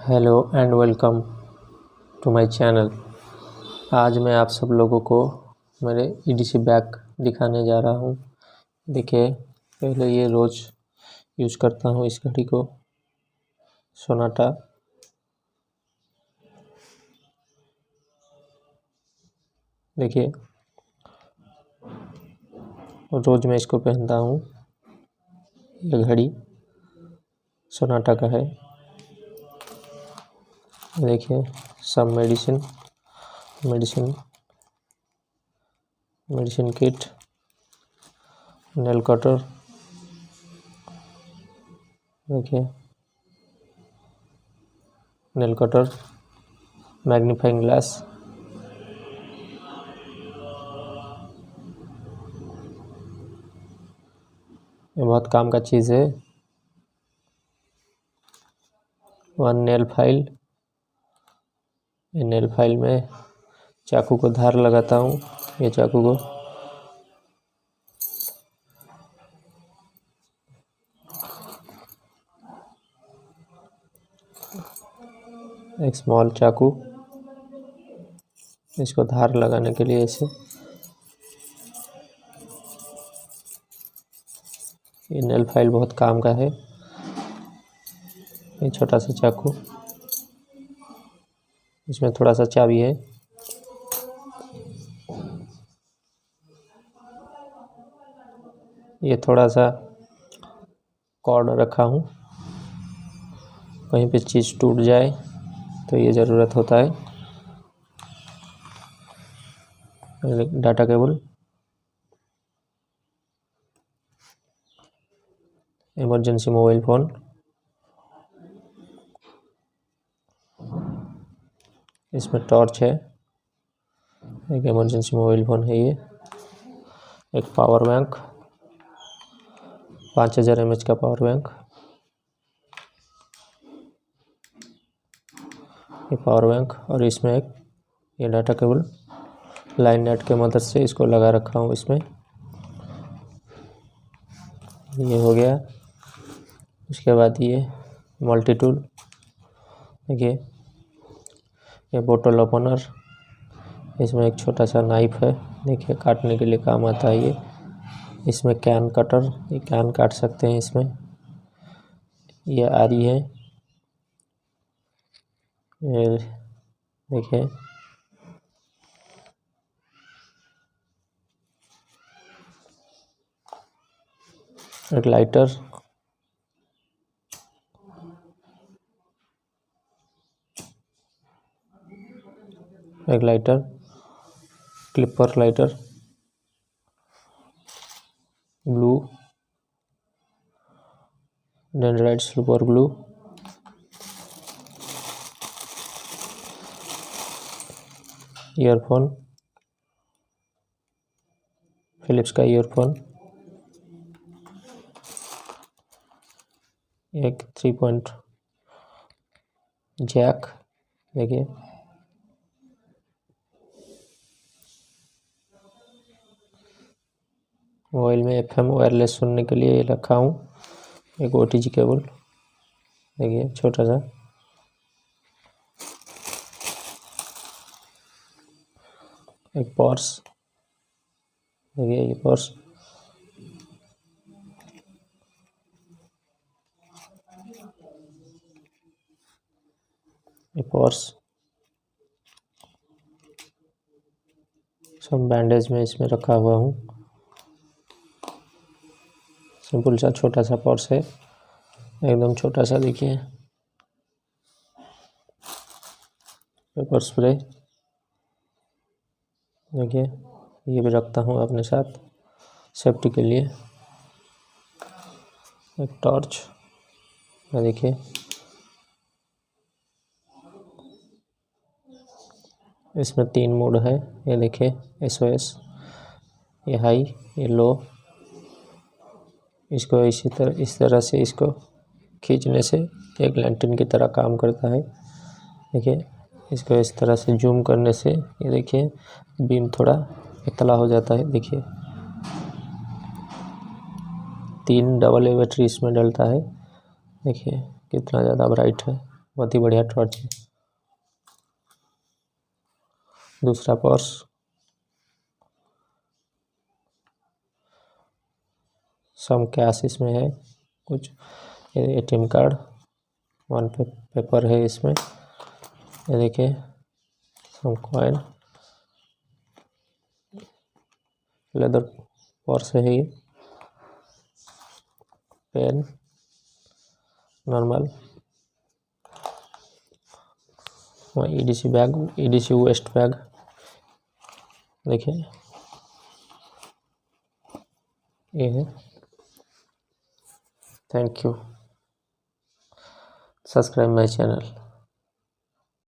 Hello and welcome to my channel. आज मैं आप सब लोगों को मेरे EDC बैग दिखाने जा रहा हूँ। देखिए, पहले ये रोज़ यूज़ करता हूँ इस घड़ी को, सोनाटा। देखिए, रोज़ मैं इसको पहनता हूँ। ये घड़ी सोनाटा का है। देखिए, सब मेडिसिन किट, नेल कटर। देखिए, नेल कटर, मैग्नीफाइंग ग्लास, ये बहुत काम का चीज़ है। वन नेल फाइल, ये नेल फाइल में चाकू को धार लगाता हूँ। ये चाकू को एक स्मॉल चाकू, इसको धार लगाने के लिए ऐसे। ये नेल फाइल बहुत काम का है। ये छोटा सा चाकू, इसमें थोड़ा सा चाबी है। ये थोड़ा सा कॉर्ड रखा हूँ, कहीं पे चीज़ टूट जाए तो ये ज़रूरत होता है। Data cable, emergency mobile phone, इसमें टॉर्च है। एक इमरजेंसी मोबाइल फ़ोन है ये। एक पावर बैंक, 5000 mAh का पावर बैंक। ये पावर बैंक, और इसमें एक ये डाटा केबल लाइन नेट के मदद से इसको लगा रखा हूँ इसमें। ये हो गया। उसके बाद ये मल्टी टूल। देखिए, ये बोतल ओपनर, इसमें एक छोटा सा नाइफ है। देखिए, काटने के लिए काम आता है ये। इसमें कैन कटर, ये कैन काट सकते हैं इसमें। ये आरी है। ये देखिए, एक lighter, clipper lighter, glue, dendrite super glue, earphone, Philips का ईयरफोन, एक 3 पॉइंट जैक। देखिए, मोबाइल में FM वायरलेस सुनने के लिए रखा हूँ। एक OTG केबल, देखिए छोटा सा। एक पर्स, देखिए ये पर्स। ये पर्स सब बैंडेज में इसमें रखा हुआ हूँ। सिंपल सा छोटा सा पर्स है, एकदम छोटा सा। देखिए, पेपर स्प्रे, देखिए ये भी रखता हूँ अपने साथ सेफ्टी के लिए। एक टॉर्च, देखिए इसमें 3 मोड है। ये देखिए, SOS, ये हाई, ये लो। इसको इस तरह से इसको खींचने से एक लैंटर्न की तरह काम करता है। देखिए, इसको इस तरह से जूम करने से ये देखिए बीम थोड़ा पतला हो जाता है। देखिए, 3 AA बैटरी इसमें डलता है। देखिए कितना ज़्यादा ब्राइट है। बहुत ही बढ़िया टॉर्च है। दूसरा पर्स, सम कैश इसमें है कुछ, एटीएम कार्ड, वन पेपर है इसमें, ये देखिए सम कॉइन, लेदर पर्स है ये, pen normal, EDC bag, EDC waist bag, देखिए ये है। Thank you, subscribe my channel.